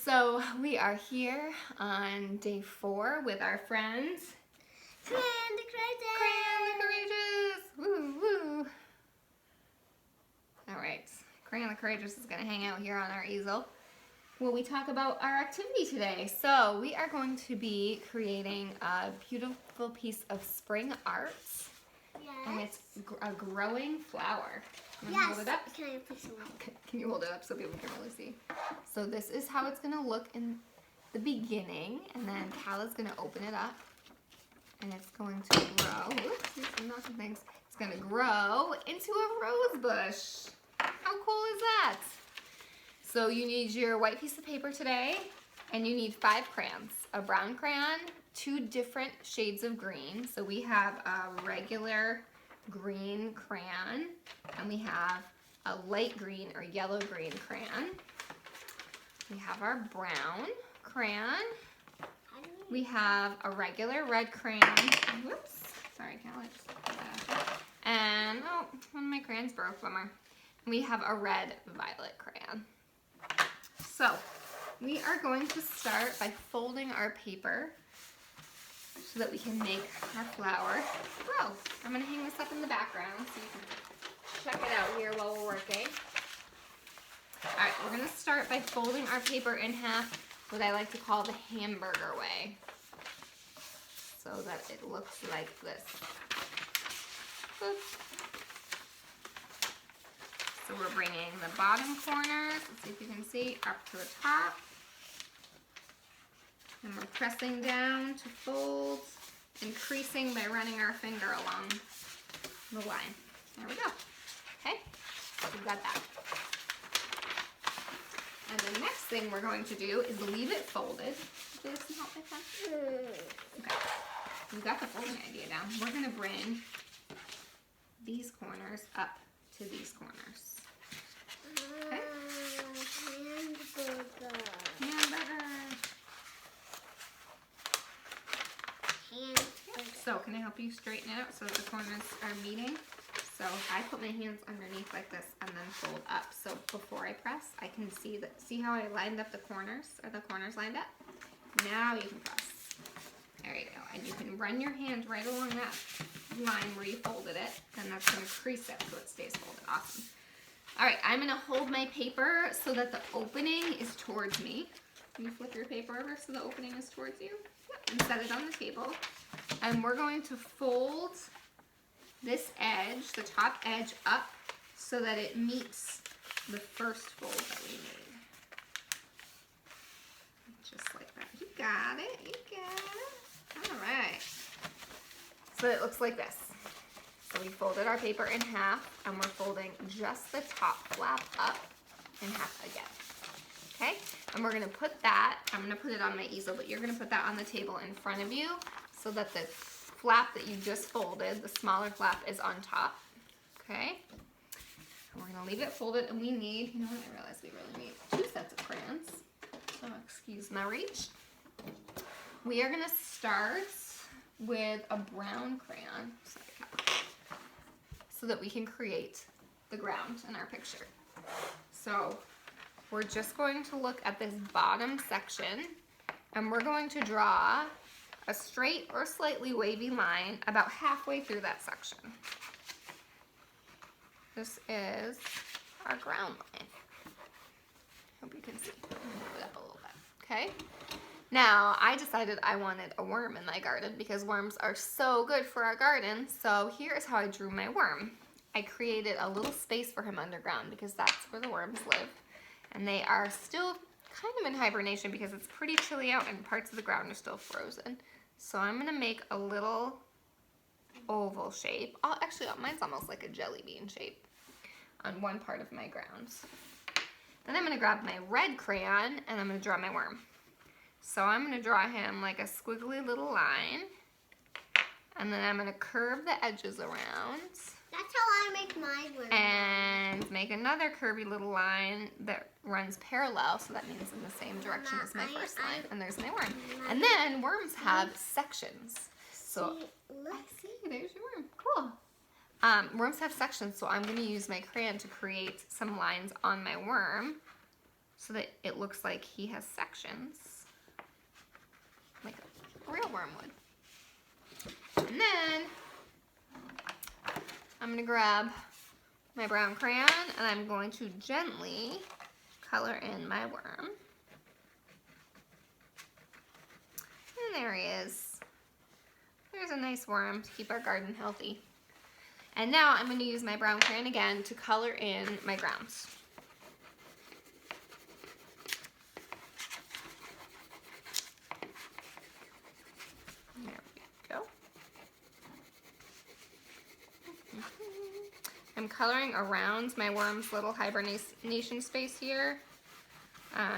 So we are here on day 4 with our friends. Crayon the Courageous! Crayon the Courageous! Woo woo! Alright, Crayon the Courageous is going to hang out here on our easel while we talk about our activity today. So we are going to be creating a beautiful piece of spring art. Yes. And it's a growing flower. Can you Yes. hold it up? Can I please hold it? Can you hold it up so people can really see? So this is how it's going to look in the beginning, and then Cal is going to open it up, and it's going to grow. Oops, I'm knocking things. It's going to grow into a rose bush. How cool is that? So you need your white piece of paper today, and you need 5 crayons. A brown crayon, 2 different shades of green. So we have a regular green crayon, and we have a light green or yellow green crayon. We have our brown crayon. We have a regular red crayon. Whoops, sorry, Cal, I just put that out. And oh, one of my crayons broke, bummer. We have a red violet crayon. So we are going to start by folding our paper so that we can make our flower grow. I'm going to hang this up in the background so you can check it out here while we're working. Alright, we're going to start by folding our paper in half, what I like to call the hamburger way, so that it looks like this. Oops. So we're bringing the bottom corners, let's see if you can see, up to the top. And we're pressing down to fold, increasing by running our finger along the line. There we go. Okay, we've got that. And the next thing we're going to do is leave it folded. Did this help my friend? Okay, we've got the folding idea down. We're going to bring these corners up to these corners. Okay? Hamburger. So can I help you straighten it out so that the corners are meeting? So I put my hands underneath like this and then fold up. So before I press, I can see that. See how I lined up the corners? Are the corners lined up? Now you can press. There you go. And you can run your hand right along that line where you folded it, and that's going to crease it so it stays folded. Awesome. All right, I'm going to hold my paper so that the opening is towards me. Can you flip your paper over so the opening is towards you? Yep. And set it on the table. And we're going to fold this edge, the top edge, up so that it meets the first fold that we made. Just like that. You got it. You got it. All right. So it looks like this. So we folded our paper in half, and we're folding just the top flap up in half again. Okay? And we're going to put that, I'm going to put it on my easel, but you're going to put that on the table in front of you so that the flap that you just folded, the smaller flap, is on top. Okay? And we're going to leave it folded, and we need, you know what, I realize we really need 2 sets of crayons. So excuse my reach. We are going to start with a brown crayon. Sorry, Cal. So that we can create the ground in our picture. So we're just going to look at this bottom section, and we're going to draw a straight or slightly wavy line about halfway through that section. This is our ground line. Hope you can see. Move it up a little bit. Okay? Now, I decided I wanted a worm in my garden because worms are so good for our garden. So here is how I drew my worm. I created a little space for him underground because that's where the worms live. And they are still kind of in hibernation because it's pretty chilly out and parts of the ground are still frozen. So I'm going to make a little oval shape. Actually, mine's almost like a jelly bean shape on one part of my ground. Then I'm going to grab my red crayon and I'm going to draw my worm. So I'm going to draw him like a squiggly little line, and then I'm going to curve the edges around. That's how I make my worm. And make another curvy little line that runs parallel, so that means in the same direction as my first line. And there's my worm. And then worms have sections. So I see, there's your worm. Cool. Worms have sections, so I'm going to use my crayon to create some lines on my worm so that it looks like he has sections, like a real worm would. And then I'm gonna grab my brown crayon and I'm going to gently color in my worm. And there he is. There's a nice worm to keep our garden healthy. And now I'm going to use my brown crayon again to color in my grounds. There we go. I'm coloring around my worm's little hibernation space here.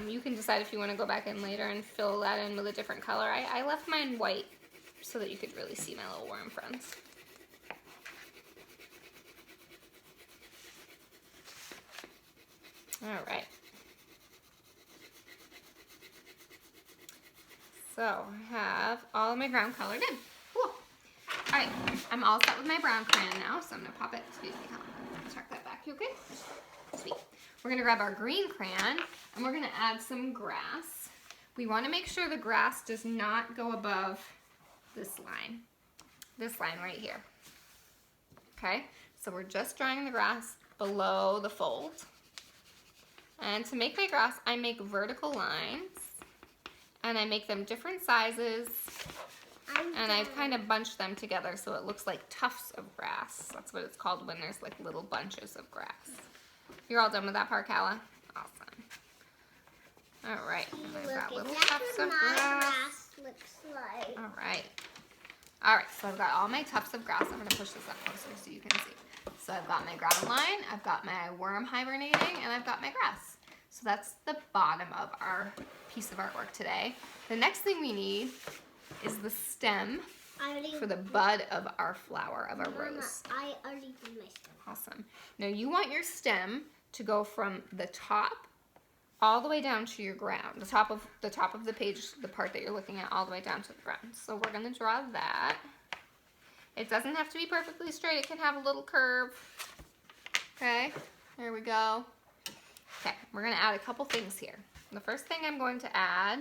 You can decide if you want to go back in later and fill that in with a different color. I left mine white so that you could really see my little worm friends. All right. So I have all of my ground colored in. Cool. All right, I'm all set with my brown crayon now, so I'm gonna pop it. Excuse me, Colin. Tuck that back. You okay? Sweet. We're gonna grab our green crayon and we're gonna add some grass. We want to make sure the grass does not go above this line right here. Okay, so we're just drawing the grass below the fold. And to make my grass, I make vertical lines and I make them different sizes and I've kind of bunched them together so it looks like tufts of grass. That's what it's called when there's like little bunches of grass. You're all done with that part, Calla? Awesome. All right, and I've got little tufts of grass. Looks like. All right. All right, so I've got all my tufts of grass. I'm gonna push this up closer so you can see. So I've got my ground line, I've got my worm hibernating, and I've got my grass. So that's the bottom of our piece of artwork today. The next thing we need is the stem for the bud of our flower, of our rose. I already did my stem. Awesome. Now you want your stem to go from the top all the way down to your ground, the top of the page, the part that you're looking at, all the way down to the ground. So we're gonna draw that. It doesn't have to be perfectly straight. It can have a little curve. Okay, there we go. Okay, we're gonna add a couple things here. The first thing I'm going to add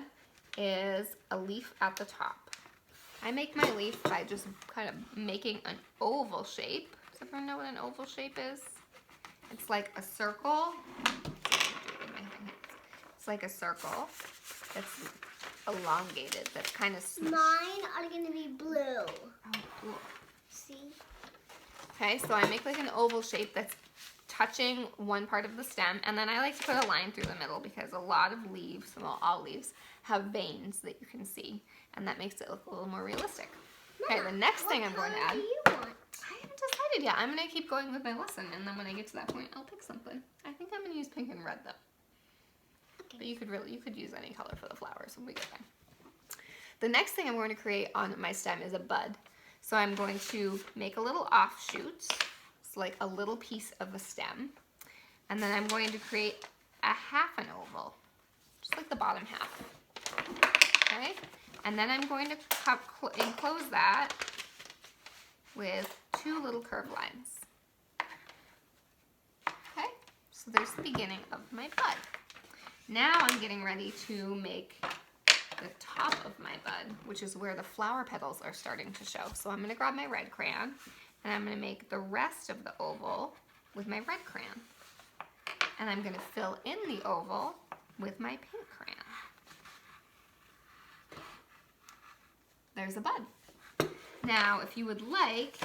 is a leaf at the top. I make my leaf by just kind of making an oval shape. Does everyone know what an oval shape is? It's like a circle. It's like a circle that's elongated, that's kind of smushed. Mine are going to be blue. Oh, cool. See? Okay, so I make like an oval shape that's touching one part of the stem, and then I like to put a line through the middle because a lot of leaves, well, all leaves, have veins that you can see, and that makes it look a little more realistic. Okay, the next thing I'm going to add... What color do you want? I haven't decided yet. I'm going to keep going with my lesson, and then when I get to that point, I'll pick something. I think I'm going to use pink and red, though. Okay. But you could use any color for the flowers when we get there. The next thing I'm going to create on my stem is a bud. So I'm going to make a little offshoot, so like a little piece of a stem, and then I'm going to create a half an oval, just like the bottom half. Okay, and then I'm going to enclose that with two little curved lines. Okay, so there's the beginning of my bud. Now I'm getting ready to make the top of my bud, which is where the flower petals are starting to show. So I'm going to grab my red crayon and I'm going to make the rest of the oval with my red crayon. And I'm going to fill in the oval with my pink crayon. There's a bud. Now, if you would like,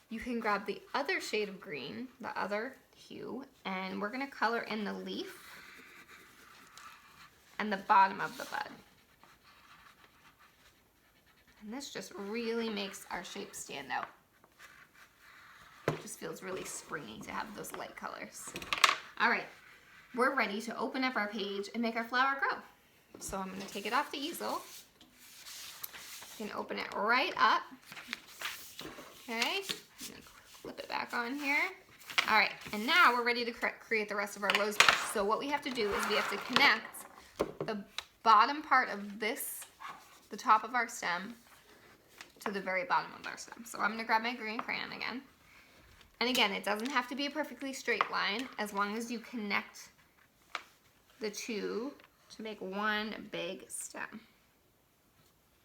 you can grab the other shade of green, the other hue, and we're going to color in the leaf and the bottom of the bud. And this just really makes our shape stand out. It just feels really springy to have those light colors. All right, we're ready to open up our page and make our flower grow. So I'm going to take it off the easel. You can open it right up. Okay, I'm going to flip it back on here. All right, and now we're ready to create the rest of our rose bush. So what we have to do is we have to connect the bottom part of this, the top of our stem, to the very bottom of our stem. So I'm going to grab my green crayon again. And again, it doesn't have to be a perfectly straight line as long as you connect the two to make one big stem.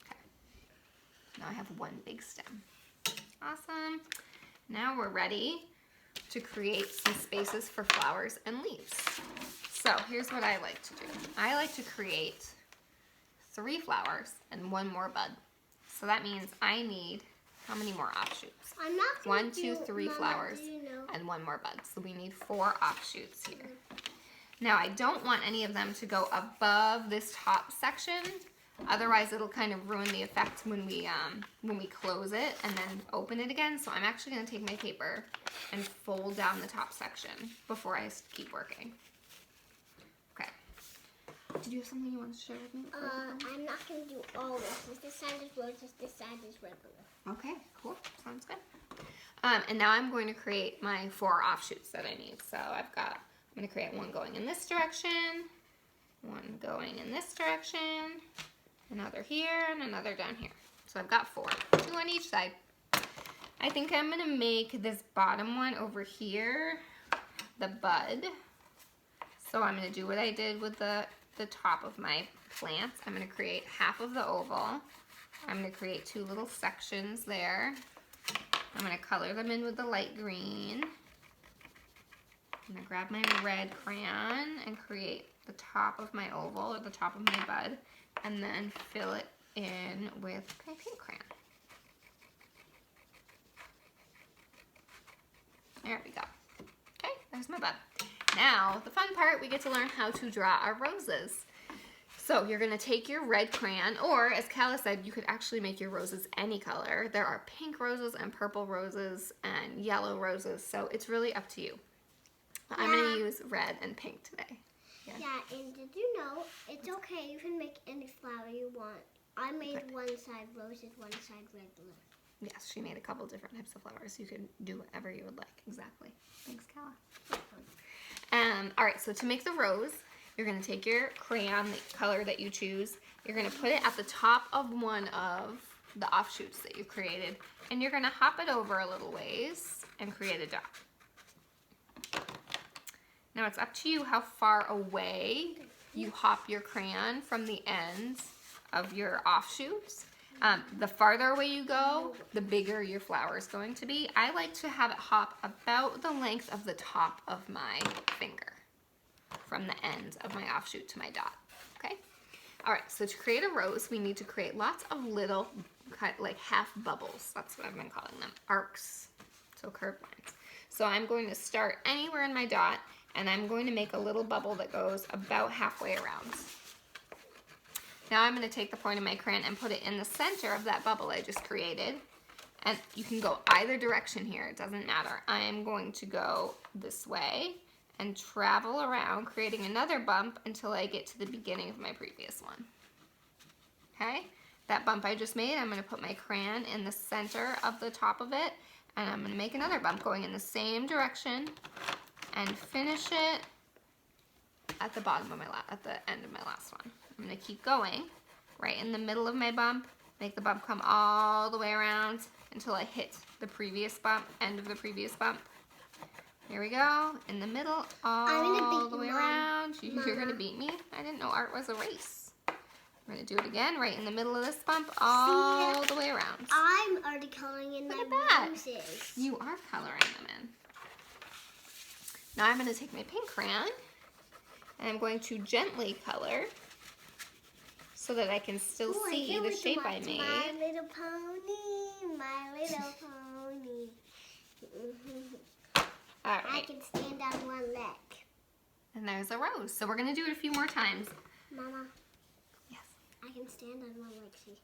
Okay. Now I have one big stem. Awesome. Now we're ready to create some spaces for flowers and leaves. So here's what I like to do. I like to create 3 flowers and 1 more bud. So that means I need how many more offshoots? I'm not gonna 1, 2, 3 Mama, flowers do you know? and 1 more bud. So we need 4 offshoots here. Now I don't want any of them to go above this top section. Otherwise it'll kind of ruin the effect when we close it and then open it again. So I'm actually gonna take my paper and fold down the top section before I keep working. Okay. Did you have something you want to share with me? I'm not gonna do all this. This side is roses, this side is regular. Okay, cool. Sounds good. And now I'm going to create my 4 offshoots that I need. So I'm going to create 1 going in this direction, 1 going in this direction, another here, and another down here. So I've got 4, 2 on each side. I think I'm going to make this bottom one over here the bud. So I'm going to do what I did with the top of my plants. I'm going to create half of the oval. I'm going to create 2 little sections there. I'm going to color them in with the light green. I'm going to grab my red crayon and create the top of my oval or the top of my bud and then fill it in with my pink crayon. There we go. Okay, there's my bud. Now, the fun part, we get to learn how to draw our roses. So you're gonna take your red crayon, or as Calla said, you could actually make your roses any color. There are pink roses and purple roses and yellow roses, so it's really up to you. I'm gonna use red and pink today. Yeah, and did you know, it's okay, you can make any flower you want. I made one side roses, one side regular. Yes, she made a couple different types of flowers. You can do whatever you would like. Exactly. Thanks, Calla. All right, so to make the rose, you're going to take your crayon, the color that you choose. You're going to put it at the top of one of the offshoots that you created, and you're going to hop it over a little ways and create a dot. Now it's up to you how far away you hop your crayon from the ends of your offshoots. The farther away you go, the bigger your flower is going to be. I like to have it hop about the length of the top of my finger from the end of my offshoot to my dot, okay? All right, so to create a rose, we need to create lots of little, like half bubbles. That's what I've been calling them, arcs, so curved lines. So I'm going to start anywhere in my dot, and I'm going to make a little bubble that goes about halfway around. Now I'm going to take the point of my crayon and put it in the center of that bubble I just created. And you can go either direction here, it doesn't matter. I am going to go this way and travel around, creating another bump until I get to the beginning of my previous one. Okay? That bump I just made, I'm going to put my crayon in the center of the top of it, and I'm going to make another bump going in the same direction and finish it at the bottom of at the end of my last one. I'm going to keep going right in the middle of my bump, make the bump come all the way around until I hit the previous bump, end of the previous bump. Here we go, in the middle, all the way around. You're going to beat me? I didn't know art was a race. I'm going to do it again, right in the middle of this bump, all the way around. I'm already coloring in my roses. You are coloring them in. Now I'm going to take my pink crayon, and I'm going to gently color so that I can still see the shape I made. My little pony, my little pony. All right. I can stand on one leg. And there's a rose. So we're going to do it a few more times. Mama. Yes. I can stand on one leg, see.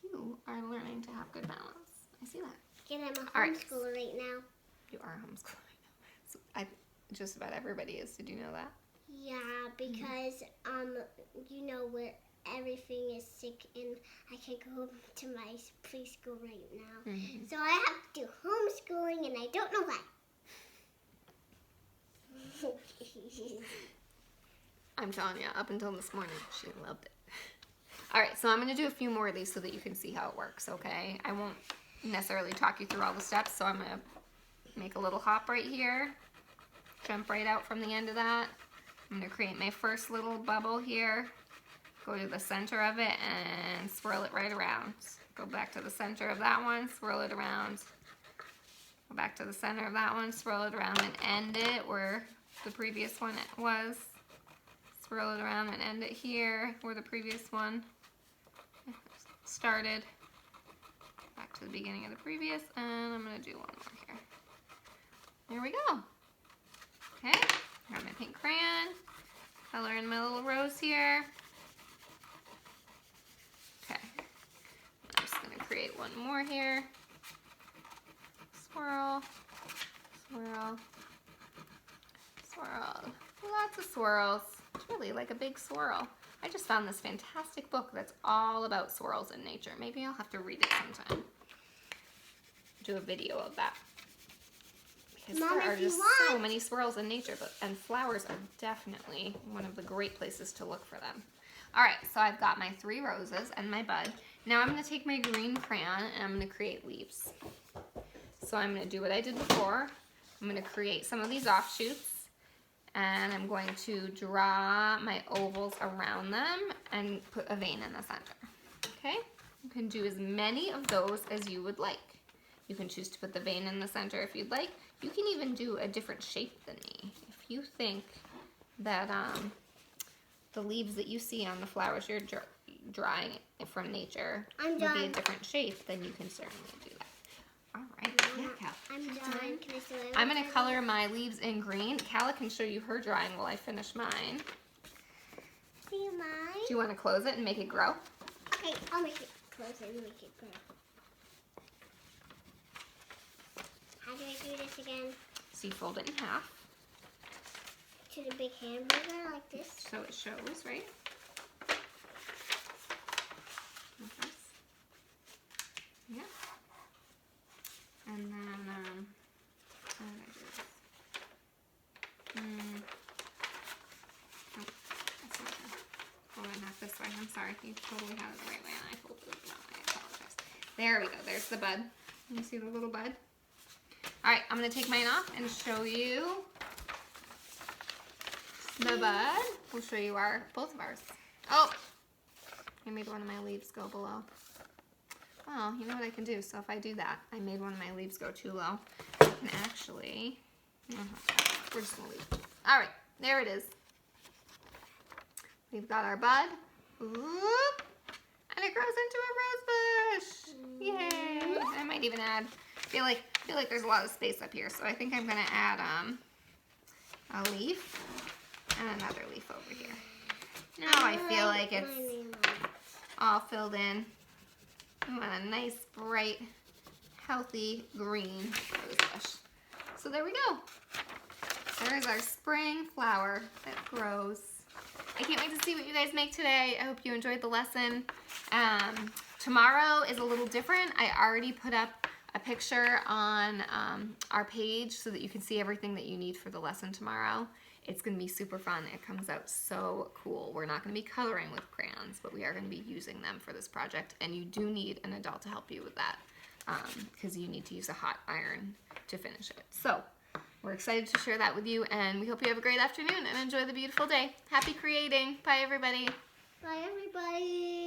You are learning to have good balance. I see that. Because I'm a homeschooler right now. You are homeschooling now. So just about everybody is. Did you know that? Yeah, because you know where everything is sick and I can't go to my preschool right now. So I have to do homeschooling and I don't know why. I'm telling you, up until this morning, she loved it. All right, so I'm going to do a few more of these so that you can see how it works, okay? I won't necessarily talk you through all the steps, so I'm going to make a little hop right here, jump right out from the end of that, I'm going to create my first little bubble here. Go to the center of it and swirl it right around. Go back to the center of that one, swirl it around. Go back to the center of that one, swirl it around and end it where the previous one was. Swirl it around and end it here where the previous one started. Back to the beginning of the previous, and I'm going to do one more here. There we go. Okay, got my pink crayon. Color in my little rose here. Okay, I'm just going to create one more here. Swirl, swirl, swirl. Lots of swirls. It's really like a big swirl. I just found this fantastic book that's all about swirls in nature. Maybe I'll have to read it sometime. Do a video of that. Because Mom, there are if you just so want. many swirls in nature, and flowers are definitely one of the great places to look for them. All right, so I've got my 3 roses and my bud. Now I'm going to take my green crayon and I'm going to create leaves. So I'm going to do what I did before. I'm going to create some of these offshoots, and I'm going to draw my ovals around them and put a vein in the center. Okay? You can do as many of those as you would like. You can choose to put the vein in the center if you'd like. You can even do a different shape than me. If you think that the leaves that you see on the flowers you're drawing from nature would be a different shape, then you can certainly do that. All right. Yeah, Cal. I'm done. Can I still I'm going to color my leaves in green. Calla can show you her drawing while I finish mine. See mine? Do you want to close it and make it grow? Okay, I'll make it close and make it grow. How do I do this again? So you fold it in half To the big hamburger like this? so it shows, right? Like this. Yeah. And then, how did I do this? Oh, that's not good. Fold it not this way. I'm sorry. You totally had it the right way and I folded it wrong. I apologize. There we go. There's the bud. You see the little bud? All right, I'm going to take mine off and show you the bud. We'll show you both of ours. Oh, I made one of my leaves go below. Well, you know what I can do? So if I do that, I made one of my leaves go too low. I can actually, we're just going to leave it. All right, there it is. We've got our bud. Whoop, and it grows into a rose bush. Yay. I might even add, I feel like there's a lot of space up here, so I think I'm going to add a leaf and another leaf over here. Now I feel like it's all filled in. I want a nice, bright, healthy green rose bush. So there we go. There's our spring flower that grows. I can't wait to see what you guys make today. I hope you enjoyed the lesson. Tomorrow is a little different. I already put up a picture on our page so that you can see everything that you need for the lesson tomorrow. It's going to be super fun. It comes out so cool. We're not going to be coloring with crayons, but we are going to be using them for this project. And you do need an adult to help you with that because you need to use a hot iron to finish it. So we're excited to share that with you, and we hope you have a great afternoon and enjoy the beautiful day. Happy creating. Bye, everybody. Bye, everybody.